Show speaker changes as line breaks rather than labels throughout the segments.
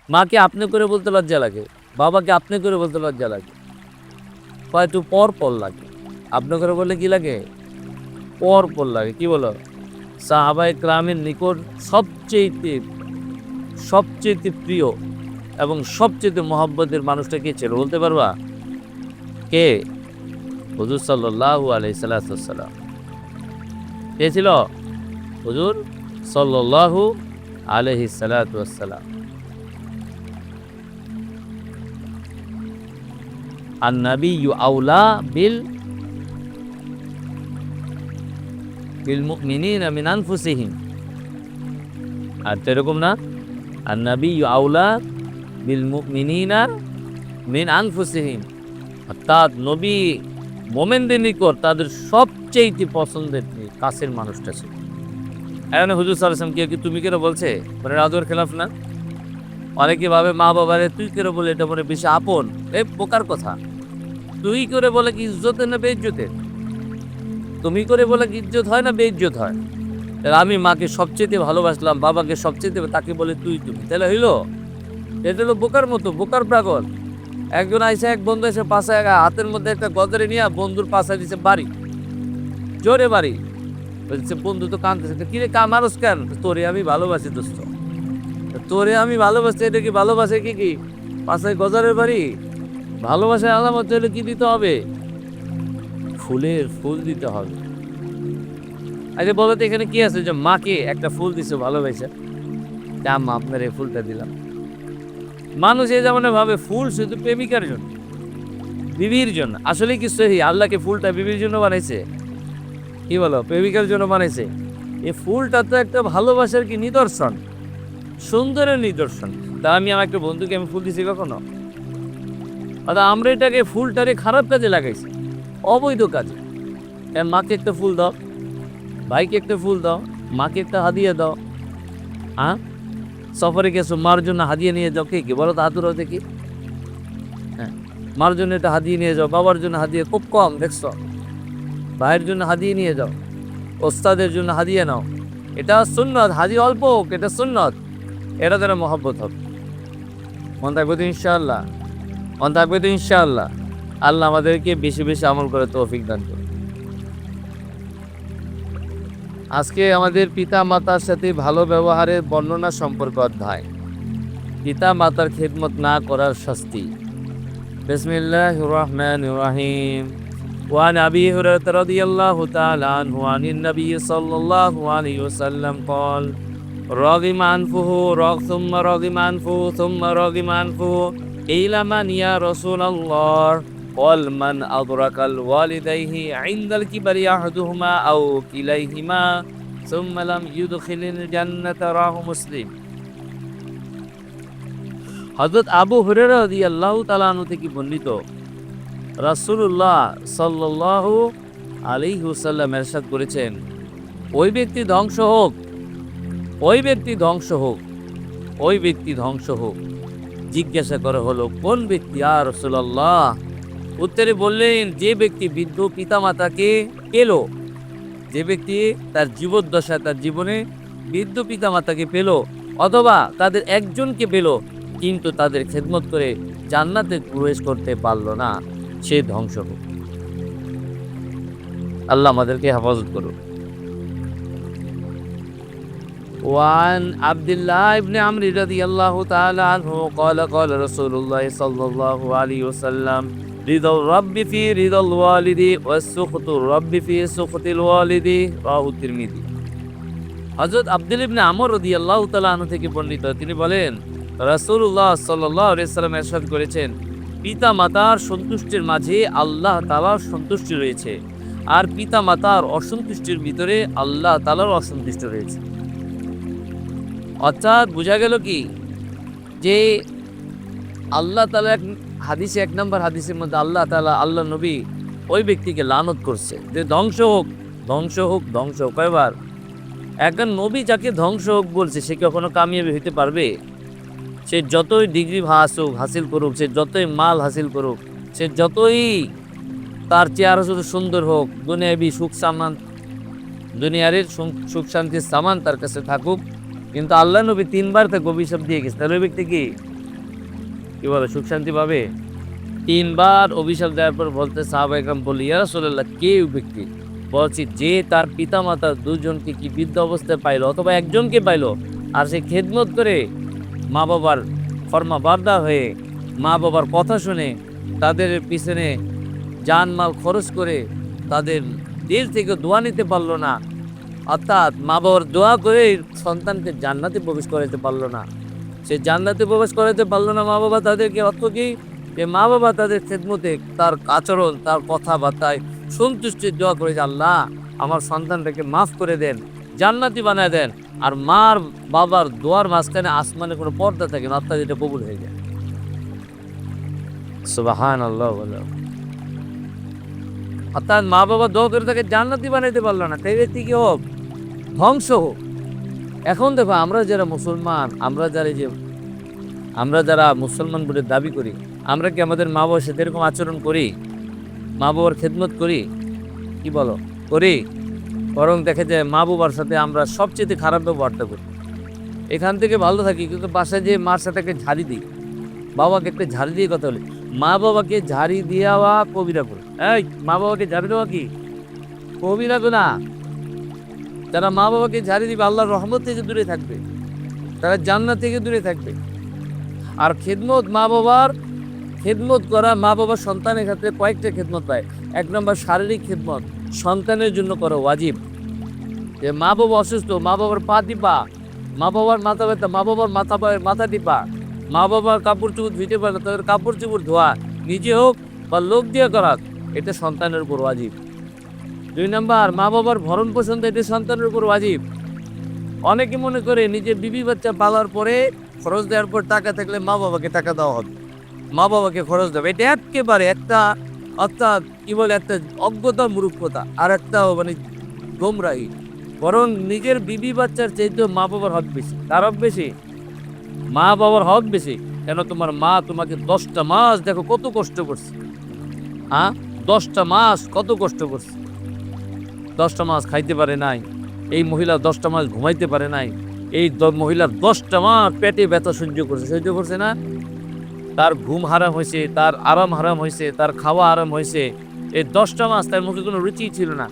মাকে আপনি করে বলতে লজ্জা লাগে, বাবাকে আপনি করে বলতে লজ্জা লাগে, একটু পর পর লাগে। আপনি করে বললে কি লাগে? পর পর লাগে। কি বলো? সাহাবায়ে কেরামের নিকট সবচেয়ে সবচেয়ে প্রিয় এবং সবচেয়ে মহব্বতের মানুষটা কে ছিল বলতে পারবা? কে? হুজুর সাল্লাল্লাহু আলাইহি সাল্লাম। কে ছিল? হুজুর সাল্লাল্লাহু আলাইহি সাল্লাম। আন-নাবিয়্যু আওলা বিল মুমিনিনা মিন আনফুসিহিম। আর তো এরকম না? আন-নাবিয়্যু আওলা বিল মুমিনিনা মিন আনফুসিহিম। অর্থাৎ নবী মোমেনদের নিকট তাদের সবচেয়ে পছন্দের কাছের মানুষটা ছিল। এখানে হুজুর সাল্লাল্লাহু আলাইহি ওয়াসাল্লাম কি তুমি কেন বলছে? মানে রাজুর খেলাফ না? অনেকে ভাবে মা বাবারে তুই করে বলে এটা মনে বেশি আপন। বোকার কথা। তুই করে বলে কি ইজ্জতের না বেইজ্জতের? তুমি করে বলে কি ইজ্জত হয় না বেইজ্জত হয়? তাহলে আমি মাকে সবচেয়ে ভালোবাসলাম, বাবাকে সবচেয়ে তাকে বলে তুই তুমি। তাহলে হইল? এটা হলো বোকার মতো, বোকার পাগল। একজন আইসা এক বন্ধু এসে পাশায় হাতের মধ্যে একটা গজরে নিয়ে বন্ধুর পাশায় দিছে বাড়ি। জোরে বাড়ি। বলছে বন্ধু তো কাঁদতেছে। কিরে মারস কেন? তোরে আমি ভালোবাসি দোস্ত। তোরে আমি ভালোবাসি, এটা কি ভালোবাসে কি? পাশায় গজারের বাড়ি? ভালোবাসার আলামত হলে কি দিতে হবে? ফুল দিতে হবে। আচ্ছা বলো তো এখানে কি আছে যে মাকে একটা ফুল দিছে ভালোবাসা? মা আপনার এই ফুলটা দিলাম। মানুষ এই যেমন ভাবে ফুল শুধু প্রেমিকার জন্য, বিবির জন্য। আসলে কি সহি আল্লাহকে ফুলটা বিবির জন্য বানাইছে? কি বলো? প্রেমিকার জন্য বানাইছে? এই ফুলটা তো একটা ভালোবাসার কি নিদর্শন, সুন্দরের নিদর্শন। তা আমি আমার একটা বন্ধুকে আমি ফুল দিছি কখনো? অর্থাৎ আমরা এটাকে ফুলটারে খারাপ কাজে লাগাইছি, অবৈধ কাজে। মাকে একটা ফুল দাও, ভাইকে একটা ফুল দাও, মাকে একটা হাদিয়া দাও। হ্যাঁ, সফরে গেছো, মার জন্য হাদিয়া নিয়ে যাও। কে বলো তো হাতুরাও দেখি। হ্যাঁ, মার জন্য একটা হাদিয়া নিয়ে যাও, বাবার জন্য হাদিয়া খুব কম দেখছো। ভাইয়ের জন্য হাদিয়া নিয়ে যাও, ওস্তাদের জন্য হাদিয়া নাও। এটা সুন্নত, হাদিয়া অল্প হোক, এটা সুন্নত। এটা দ্বারা মহব্বত হবে। মন থাকবে তো ইনশাআল্লাহ, মন থাকবে তো ইনশাআল্লাহ। আল্লাহ আমাদেরকে বেশি বেশি আমল করে তৌফিক দান করুন। আজকে আমাদের পিতা মাতার সাথে ভালো ব্যবহারের বর্ণনা সম্পর্কে অধ্যায়। পিতা মাতার খেদমত না করার শাস্তি। বিসমিল্লাহির রহমানির রহিম। ওয়ান আবি হুরায়রা রাদিয়াল্লাহু তাআলা আনহু আনিন নবী সাল্লাল্লাহু আলাইহি ওয়াসাল্লাম قال رغم أنفه ثم رغم أنفه ثم رغم أنفه قيل من يا رسول الله قال من أدرك الوالديه عند الكبر أحدهما أو كليهما ثم لم يدخل الجنة رواه مسلم। হযরত আবু হুরায়রা রাদিয়াল্লাহু তাআলা আনহু থেকে বর্ণিত, রাসূলুল্লাহ সাল্লাল্লাহু আলাইহি ওয়াসাল্লাম ইরশাদ করেছেন, ওই ব্যক্তি ধ্বংস হোক, ওই ব্যক্তি ধ্বংস হোক, ওই ব্যক্তি ধ্বংস হোক। জিজ্ঞাসা করা হলো কোন ব্যক্তি ইয়া রাসূলুল্লাহ? উত্তরে বললেন যে ব্যক্তি বৃদ্ধ পিতামাতাকে পেল, যে ব্যক্তি তার জীবদ্দশায় তার জীবনে বৃদ্ধ পিতামাতাকে পেল অথবা তাদের একজনকে পেল কিন্তু তাদের খেদমত করে জান্নাতে প্রবেশ করতে পারল না, সে ধ্বংস হোক। আল্লাহ আমাদেরকে হেফাজত করুন। وعن عبد الله بن عمرو رضي الله تعالى عنه قال قال رسول الله صلى الله عليه وسلم رضا الرب في رضا الوالد وسخط الرب في سخط الوالد رواه الترمذي। হযরত আব্দুল্লাহ ইবনে আমর রাদিয়াল্লাহু তাআলা আনহু থেকে বর্ণিত, তিনি বলেন রাসূলুল্লাহ সাল্লাল্লাহু আলাইহি ওয়াসাল্লাম ইরশাদ করেছেন, পিতা মাতার সন্তুষ্টির মাঝে আল্লাহ তাআলার সন্তুষ্টি রয়েছে, আর পিতা মাতার অসন্তুষ্টির ভিতরে আল্লাহ তাআলার অসন্তুষ্টি রয়েছে। অর্থাৎ বোঝা গেল কি যে আল্লাহ তাআলা হাদিসে, এক নম্বর হাদিসের মধ্যে আল্লাহ তাআলা, আল্লাহ নবী ওই ব্যক্তিকে লানত করছে যে ধ্বংস হোক, ধ্বংস হোক, ধ্বংস হোক। কয়বার? একজন নবী যাকে ধ্বংস হোক বলছে সে কখনো কামিয়াবি হইতে পারবে? সে যতই ডিগ্রি হাসিল করুক, সে যতই মাল হাসিল করুক, সে যতই তার চেহারা শুধু সুন্দর হোক, দুনিয়াবি সুখ সামান, দুনিয়ার সুখ শান্তির সামান তার কাছে থাকুক, কিন্তু আল্লাহ নবী 3বার তাকে অভিশাপ দিয়ে গেছে। তাহলে ওই ব্যক্তি কি কি বলে সুখ শান্তি পাবে? 3 বার অভিশাপ দেওয়ার পর বলতে সাহাবা একরাম বলল, ইয়া রাসূলুল্লাহ, কে ওই ব্যক্তি? বলছি, যে তার পিতামাতা দুজনকে কি বৃদ্ধ অবস্থায় পাইলো অথবা একজনকে পাইলো, আর সে খেদমত করে মা বাবার ফরমাবারদার হয়ে মা বাবার কথা শুনে তাদের পিছনে জানমাল খরচ করে তাদের দিল থেকে দোয়া নিতে পারলো না, অর্থাৎ মা বাবার দোয়া করে সন্তানকে জান্নাতে প্রবেশ করাতে পারলো না, সে জান্নাতে প্রবেশ করাতে পারলো না মা বাবা তাদেরকে, অর্থ কি? যে মা বাবা তাদের খেদমতে তার আচরণ তার কথাবার্তায় সন্তুষ্টির দোয়া করে যে আল্লাহ আমার সন্তানটাকে মাফ করে দেন, জান্নাতি বানায় দেন। আর মার বাবার দোয়ার মাঝখানে আসমানে কোনো পর্দা থাকে না, অর্থাৎ এটা কবুল হয়ে যায়। সুবহানাল্লাহ। অর্থাৎ মা বাবা দোয়া করে তাকে জান্নাতি বানাইতে পারলো না, তাই ব্যক্তি কি হোক? ধ্বংস হোক। এখন দেখো আমরা যারা মুসলমান, আমরা যারা মুসলমান বলে দাবি করি, আমরা কি আমাদের মা বাবার সাথে এরকম আচরণ করি? মা বাবার খেদমত করি? কি বলো, করি? বরং দেখে যায় মা বাবার সাথে আমরা সবচেয়ে খারাপ ব্যবহারটা করি। এখান থেকে ভালো থাকি, কিন্তু বাসায় যে মার সাথে একটা ঝাড়ি দিই, বাবাকে একটা ঝাড়ি দিয়ে কথা বলি। মা বাবাকে ঝাড়ি দেওয়া কবিরা করে। এই মা বাবাকে ঝাড়ি দেওয়া কি কবিরা গুনাহ? যারা মা বাবাকে ঝাড়ি দিবে আল্লাহর রহমত থেকে দূরে থাকবে, তারা জান্নাত থেকে দূরে থাকবে। আর খেদমত, মা বাবার খেদমত করা, মা বাবার সন্তানের ক্ষেত্রে কয়েকটা খেদমত পায়। 1 নম্বর শারীরিক খেদমত সন্তানের জন্য করা ওয়াজিব। যে মা বাবা অসুস্থ, মা বাবার পা টিপা, মা বাবার মাথা ব্যথা, মা বাবার মাথা টিপা, মা বাবার কাপড় চোপড় ধুইতে পারে তাদের কাপড় চোপড় ধোয়া, নিজে হোক বা লোক দিয়ে করা, এটা সন্তানের উপর ওয়াজিব। 2 নম্বর মা বাবার ভরণ পোষণ, এটা সন্তানের উপর ওয়াজিব। অনেকে মনে করে নিজের বিবি বাচ্চা পালার পরে খরচ দেওয়ার পর টাকা থাকলে মা বাবাকে টাকা দেওয়া হবে, মা বাবাকে খরচ দেবে, এটা একেবারে একটা, অর্থাৎ কি বলে, একটা অজ্ঞতা, মূর্খতা, আর একটা মানে গোমরাহি। বরং নিজের বিবি বাচ্চার চাইতেও মা বাবার হক বেশি। তার হক বেশি, মা বাবার হক বেশি। কেন? তোমার মা তোমাকে 10টা মাস দেখো কত কষ্ট করছে। হ্যাঁ, 10টা মাস কত কষ্ট করছে। 10টা মাস খাইতে পারে নাই এই মহিলা, 10টা মাস ঘুমাইতে পারে নাই এই মহিলার, 10টা মাস পেটে ব্যথা সহ্য করছে না? তার ঘুম হারাম হয়েছে, তার আরাম হারাম হয়েছে, তার খাওয়া আরাম হয়েছে। এই 10টা মাস তার মুখে কোনো রুচি ছিল না।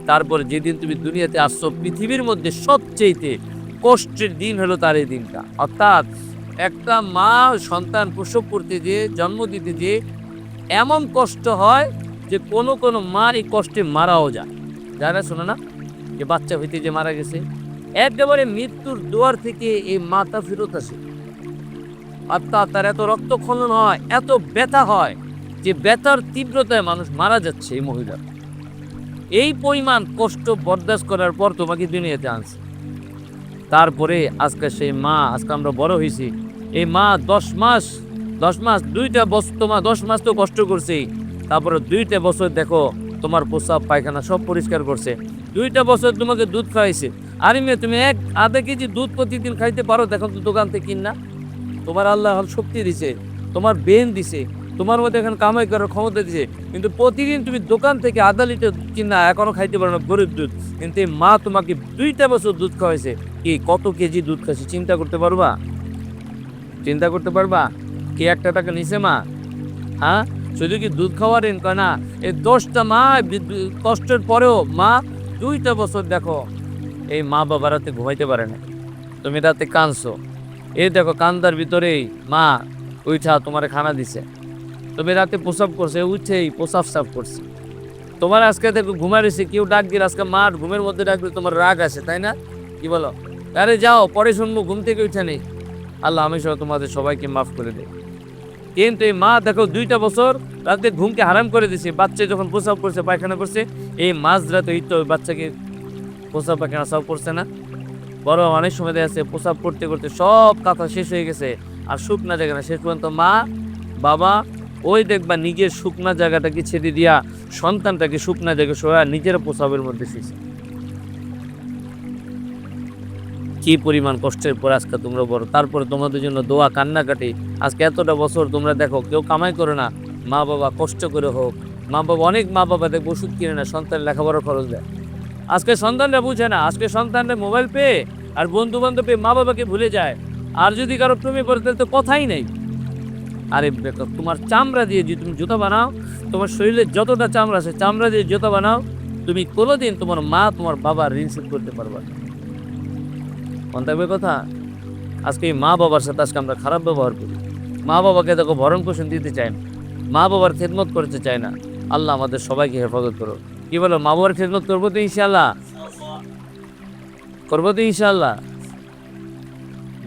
তারপরে যেদিন তুমি দুনিয়াতে আসছো, পৃথিবীর মধ্যে সবচেয়ে কষ্টের দিন হলো তার এই দিনটা। অর্থাৎ একটা মা সন্তান প্রসব করতে যে, জন্ম দিতে যে এমন কষ্ট হয় যে কোনো মা এই কষ্টে মারাও যায়। যারা শোনো না, যে বাচ্চা হইতে যে মারা গেছে, একেবারে মৃত্যুর দুয়ার থেকে এই মাতা ফেরত আসে। অর্থাৎ তার এত রক্তক্ষরণ হয়, এত ব্যথা হয়, যে ব্যথার তীব্রতায় মানুষ মারা যাচ্ছে। এই মহিলা এই পরিমাণ কষ্ট বরদাস্ত করার পর তোমাকে দুনিয়াতে আনছে। তারপরে আজকে সেই মা, আজকে আমরা বড় হয়েছি, এই মা 10 মাস 2টা বছর, তোমার 10 মাস তো কষ্ট করছে, তারপরে 2টা বছর দেখো তোমার প্রস্রাব পায়খানা সব পরিষ্কার করছে, 2টা বছর তোমাকে দুধ খাওয়াইছে। আরে মেয়ে, তুমি আধা কেজি দুধ প্রতিদিন খাইতে পারো? দেখো তো দোকান থেকে কিনা। তোমার আল্লাহ শক্তি দিছে, তোমার বেন দিছে, তোমার মধ্যে এখন কামাই করার ক্ষমতা দিছে, কিন্তু প্রতিদিন তুমি দোকান থেকে আধা লিটার কিনা এখনো খাইতে পারো না, গরিব দুধ। কিন্তু এই মা তোমাকে 2টা বছর দুধ খাওয়াইছে, কি কত কেজি দুধ খাইছে চিন্তা করতে পারবা? কি 1 টাকা নিছে মা? হ্যাঁ, শুধু কি দুধ খাওয়ার ঋণ কয় না, এই 10টা মা কষ্টের পরেও মা 2টা বছর দেখো এই মা বাবা রাতে ঘুমাইতে পারে না, তুমি রাতে কাঁদছো, এই দেখো কান্দার ভিতরেই মা উঠা তোমার খানা দিছে, তুমি রাতে প্রসাব করছে, উঠেই প্রসাব সাফ করছে। তোমার আজকে দেখো ঘুমা রয়েছে, কেউ ডাক দিল, আজকে মার ঘুমের মধ্যে ডাকলে তোমার রাগ আসে, তাই না? কি বলো? আরে যাও, পরে শুনবো, ঘুম থেকে উঠে নেই। আল্লাহ আমি সহ তোমাদের সবাইকে মাফ করে দেয়। কিন্তু এই মা দেখো 2টা বছর রাতে ঘুমকে হারাম করে দিছে। বাচ্চা যখন প্রসাব করছে, পায়খানা করছে, এই মাঝ রাতে তো বাচ্চাকে প্রসাব পায়খানা সব করছে না। বড় অনেক সময় দেখা যাচ্ছে প্রসাব করতে করতে সব কথা শেষ হয়ে গেছে, আর শুকনা জায়গা না, শেষ পর্যন্ত মা বাবা ওই দেখবা নিজের শুকনা জায়গাটাকে ছেড়ে দিয়া সন্তানটাকে শুকনা জায়গায় শোয়া নিজের প্রসাবের মধ্যে শুয়েছে। কি পরিমাণ কষ্টের পর আজকে তোমরা বড়, তারপরে তোমাদের জন্য দোয়া, কান্নাকাটি। আজকে এতটা বছর তোমরা দেখো কেউ কামাই করে না, মা বাবা কষ্ট করে হোক, অনেক মা বাবা দেখবো ওষুধ কিনে না, সন্তান লেখাপড়ার খরচ দেয়। আজকে সন্তানরা বুঝে না, আজকে সন্তানরা মোবাইল পেয়ে আর বন্ধু বান্ধব পেয়ে মা বাবাকে ভুলে যায়। আর যদি কারো প্রেমে পড়ে তাহলে তো কথাই নেই। আরে বেটা, তোমার চামড়া দিয়ে যদি তুমি জুতা বানাও, তোমার শরীরে যতটা চামড়া আছে চামড়া দিয়ে জুতা বানাও, তুমি কোনোদিন তোমার মা তোমার বাবার ঋণ শোধ করতে পারবা না। মনে থাকবে কথা। আজকে এই মা বাবার সাথে আজকে আমরা খারাপ ব্যবহার করি। মা বাবাকে দেখো ভরণ পোষণ দিতে চায় না, মা বাবার খেদমত করতে চায় না। আল্লাহ আমাদের সবাইকে হেফাজত করো। কি বলো, মা বাবার খেদমত করবো তো ইনশাআল্লাহ? করবো তো ইনশাআল্লাহ?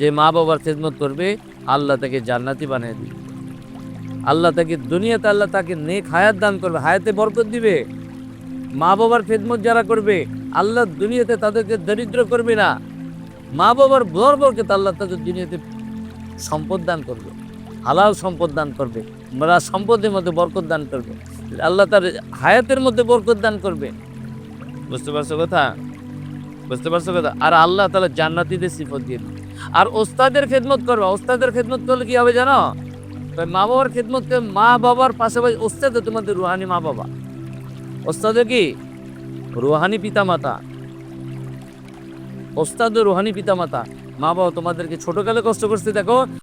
যে মা বাবার খেদমত করবে আল্লাহ তাকে জান্নাতি বানিয়ে দিবে। আল্লাহ তাকে দুনিয়াতে আল্লাহ তাকে নেক হায়াত দান করবে, হায়াতে বরকত দিবে। মা বাবার খেদমত যারা করবে আল্লাহ দুনিয়াতে তাদেরকে দরিদ্র করবে না। মা বাবার বরকত আল্লাহ তাদের দুনিয়াতে সম্পদ দান করবে, হালাল সম্পদ দান করবে, সম্পদের মধ্যে বরকত দান করবে, আল্লাহ তার হায়াতের মধ্যে বরকত দান করবে। বুঝতে পারছো কথা? বুঝতে পারছো কথা? আর আল্লাহ তাআলা জান্নাতীদের সিফত দিয়ে দিবে। আর ওস্তাদের খেদমত করবে, ওস্তাদের খেদমত করলে কি হবে জানো? মা বাবার খেদমত, মা বাবার পাশাপাশি ওস্তাদ তোমাদের রুহানি মা বাবা, ওস্তাদে কি রুহানি পিতা মাতা, ওস্তাদ রুহানি পিতা মাতা। মা বাবা তোমাদেরকে ছোটকালে কষ্ট করতে দেখো,